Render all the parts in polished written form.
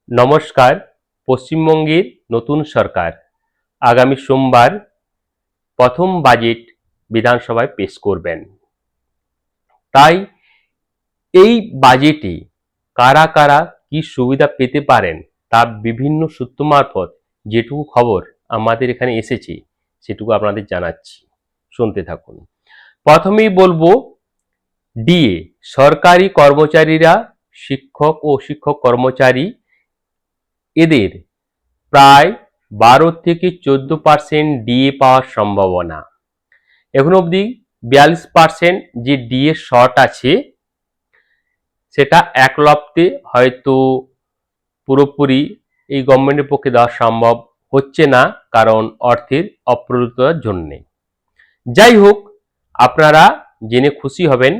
নমস্কার। পশ্চিমবঙ্গের নতুন সরকার আগামী সোমবার প্রথম বাজেট বিধানসভায় পেশ করবেন। তাই এই বাজেটে কারা কারা কি সুবিধা পেতে পারেন তা বিভিন্ন সূত্র মারফত যেটুকু খবর আমাদের এখানে এসেছে সেটুকু আপনাদের জানাচ্ছি, শুনতে থাকুন। প্রথমেই বলবো ডিএ, সরকারি কর্মচারীরা, শিক্ষক ও শিক্ষক কর্মচারী এদের প্রায় 12 থেকে 14% ডিএ পাওয়ার সম্ভাবনা। এখন অবধি 42% যে ডিএ শর্ট আছে সেটা এক লপ্তে হয়তো পুরোপুরি এই গভর্নমেন্টের পক্ষে দেওয়া সম্ভব হচ্ছে না, কারণ অর্থের অপ্রতুলতার জন্যে। যাই হোক, আপনারা জেনে খুশি হবেন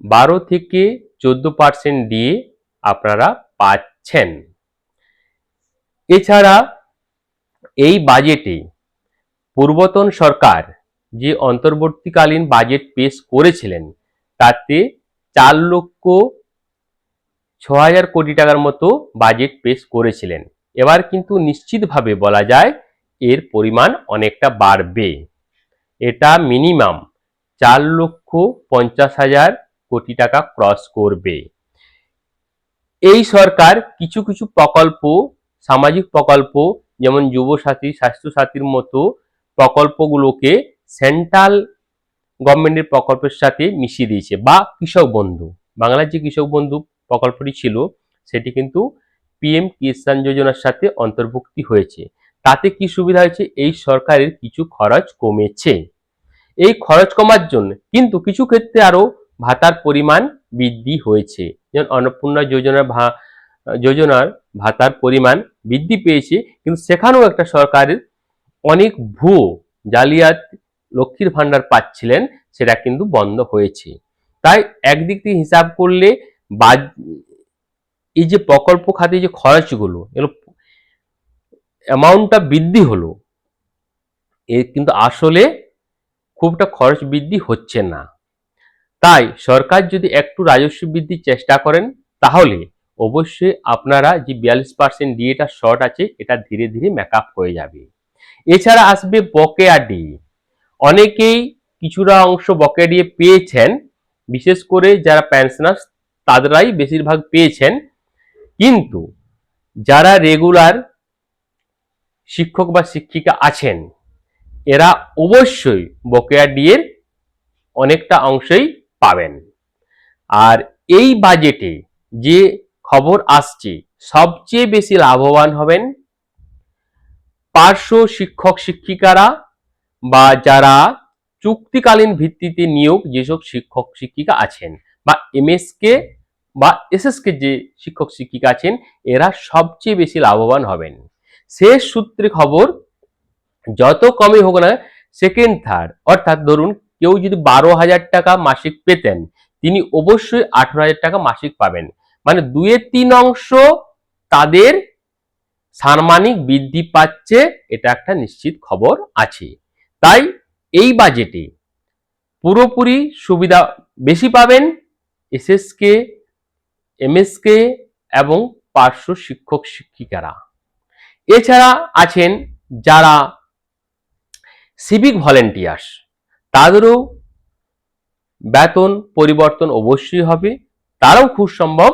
12 থেকে 14% ডিএ আপনারা পাচ্ছেন। এছাড়া এই বাজেটে পূর্বতন সরকার যে অন্তর্বর্তীকালীন বাজেট পেশ করেছিলেন তাতে 4,06,000 কোটি টাকার মতো বাজেট পেশ করেছিলেন। এবার কিন্তু নিশ্চিতভাবে বলা যায় এর পরিমাণ অনেকটা বাড়বে। এটা মিনিমাম 4,50,000 কোটি টাকা ক্রস করবে। এই সরকার কিছু কিছু প্রকল্প, সামাজিক প্রকল্প যেমন যুবসাথী, স্বাস্থ্যসাথীর মতো প্রকল্পগুলোকে সেন্ট্রাল গভর্নমেন্টের প্রকল্পের সাথে মিশিয়ে দিয়েছে, বা কৃষক বন্ধু, বাংলার যে কৃষক বন্ধু প্রকল্পটি ছিল সেটি কিন্তু পিএম কিষাণ যোজনার সাথে অন্তর্ভুক্তি হয়েছে। তাতে কি সুবিধা হয়েছে, এই সরকারের কিছু খরচ কমেছে। এই খরচ কমার জন্য কিন্তু কিছু ক্ষেত্রে আরো ভাতার পরিমাণ বৃদ্ধি হয়েছে, যেমন অন্নপূর্ণা যোজনার ভাতার পরিমাণ বৃদ্ধি পেয়েছে, কিন্তু সেখানেও একটা সরকারের অনেক ভুয়ো জালিয়াত লক্ষ্মীর ভান্ডার পাচ্ছিলেন, সেটা কিন্তু বন্ধ হয়েছে। তাই একদিক থেকে হিসাব করলে এই যে প্রকল্প খাতে যে খরচগুলো এগুলো অ্যামাউন্টটা বৃদ্ধি হলো, এর কিন্তু আসলে খুবটা খরচ বৃদ্ধি হচ্ছে না। তাই সরকার যদি একটু রাজস্ব বৃদ্ধির চেষ্টা করেন তাহলে অবশ্যই আপনারা যে 42% ডিএটা শর্ট আছে এটা ধীরে ধীরে মেকআপ হয়ে যাবে। এছাড়া আসবে বকেয়া ডিএ। অনেকেই কিছুটা অংশ বকেয়া ডিএ পেয়েছেন, বিশেষ করে যারা পেনশনার তাদেরাই বেশিরভাগ পেয়েছেন, কিন্তু যারা রেগুলার শিক্ষক বা শিক্ষিকা আছেন এরা অবশ্যই বকেয়া ডিএর অনেকটা অংশই পাবেন। আর এই বাজেটে যে খবর আসছে সবচেয়ে বেশি লাভবান হবেন পার্শ্ব শিক্ষক শিক্ষিকারা, বা যারা চুক্তিকালীন ভিত্তিতে নিয়োগ যেসব শিক্ষক শিক্ষিকা আছেন, বা এমএসকে বা এসএসকে যে শিক্ষক শিক্ষিকা আছেন এরা সবচেয়ে বেশি লাভবান হবেন। শেষ সূত্রে খবর, যত কমই হোক না সেকেন্ড থার্ড, অর্থাৎ ধরুন কেউ যদি 12,000 টাকা মাসিক পেতেন তিনি অবশ্যই 18,000 টাকা মাসিক পাবেন, মানে 2/3 অংশ তাদের সাম্মানিক বৃদ্ধি পাচ্ছে, এটা একটা নিশ্চিত খবর আছে। তাই এই বাজেটে পুরোপুরি সুবিধা বেশি পাবেন এসএসকে, এমএসকে এবং পার্শ্ব শিক্ষক শিক্ষিকারা। এছাড়া আছেন যারা সিভিক ভলেন্টিয়ার্স, তাদেরও বেতন পরিবর্তন অবশ্যই হবে, তারাও খুব সম্ভব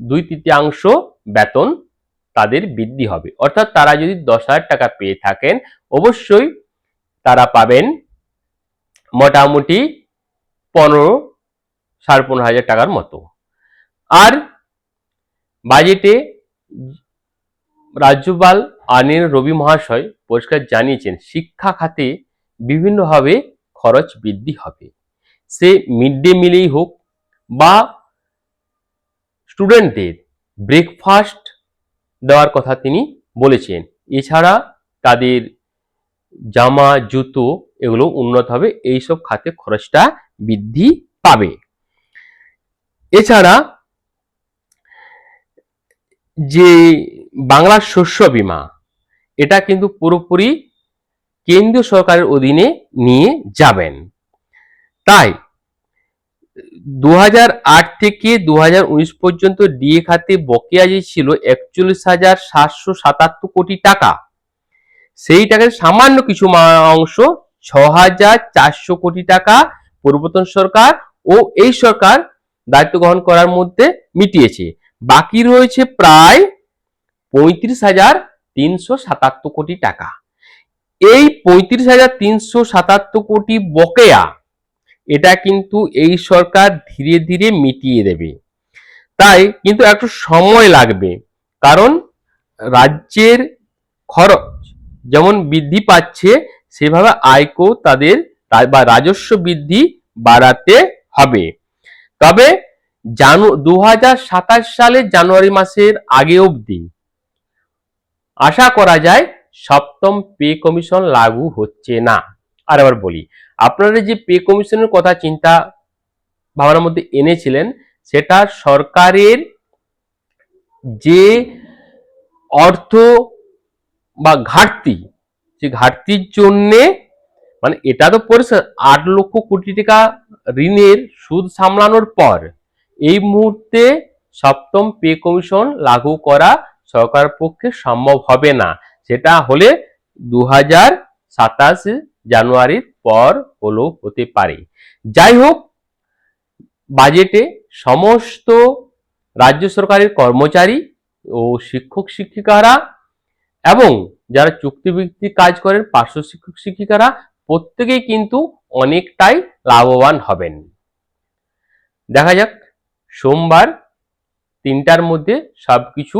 2/3 বেতন তাদের বৃদ্ধি হবে। অর্থাৎ তারা যদি 10,000 টাকা পেয়ে থাকেন অবশ্যই তারা পাবেন মোটামুটি 15,500 টাকার মতো। আর বাজেটে রাজ্যপাল আনিল রবি মহাশয় পরিষ্কার জানিয়েছেন শিক্ষা খাতে বিভিন্নভাবে খরচ বৃদ্ধি হবে, সে মিড ডে মিলেই হোক বা স্টুডেন্টদের ব্রেকফাস্ট দেওয়ার কথা তিনি বলেছেন। এছাড়া তাদের জামা জুতো এগুলো উন্নত হবে, এইসব খাতে খরচটা বৃদ্ধি পাবে। এছাড়া যে বাংলার শস্য বীমা, এটা কিন্তু পুরোপুরি কেন্দ্রীয় সরকারের অধীনে নিয়ে যাবেন। তাই 2008 থেকে 2019 পর্যন্ত ডিএ খাতে বকেয়া যে ছিল 41,777 কোটি টাকা, সেই টাকার সামান্য কিছু অংশ 6,400 কোটি টাকা পূর্বতন সরকার ও এই সরকার দায়িত্ব গ্রহণ করার মধ্যে মিটিয়েছে। বাকি রয়েছে প্রায় 35,377 কোটি টাকা। এই 35,377 কোটি বকেয়া, এটা কিন্তু এই সরকার ধীরে ধীরে মিটিয়ে দেবে। তাই কিন্তু একটু সময় লাগবে, কারণ রাজ্যের খরচ যেমন বৃদ্ধি পাচ্ছে, সেভাবে আয়কেও তাদের বা রাজস্ব বৃদ্ধি বাড়াতে হবে। তবে 2027 সালের জানুয়ারি মাসের আগে অবধি আশা করা যায় সপ্তম পে কমিশন লাগু হচ্ছে না। আর আবার বলি, আপনারা যে পে কমিশনের কথা চিন্তা ভাবনার মধ্যে এনেছিলেন, সেটা সরকারের যে অর্থ বা ঘাটতি, যে ঘাটতির জন্যে, মানে এটা তো পরিষ্কার 8 লক্ষ কোটি টাকা ঋণের সুদ সামলানোর পর এই মুহূর্তে সপ্তম পে কমিশন লাগু করা সরকারের পক্ষে সম্ভব হবে না। সেটা হলে 2027 জানুয়ারির পর হলেও হতে পারে। যাই হোক, বাজেটে সমস্ত রাজ্য সরকারের কর্মচারী ও শিক্ষক শিক্ষিকারা এবং যারা চুক্তিভিত্তিক কাজ করেন পার্শ্ব শিক্ষক শিক্ষিকারা প্রত্যেকেই কিন্তু অনেকটাই লাভবান হবেন। দেখা যাক, সোমবার 3টার মধ্যে সবকিছু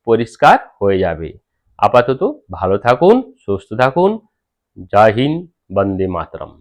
পরিষ্কার হয়ে যাবে। আপাতত ভালো থাকুন, সুস্থ থাকুন। জয় হিন্দ, বন্দে মাতরম।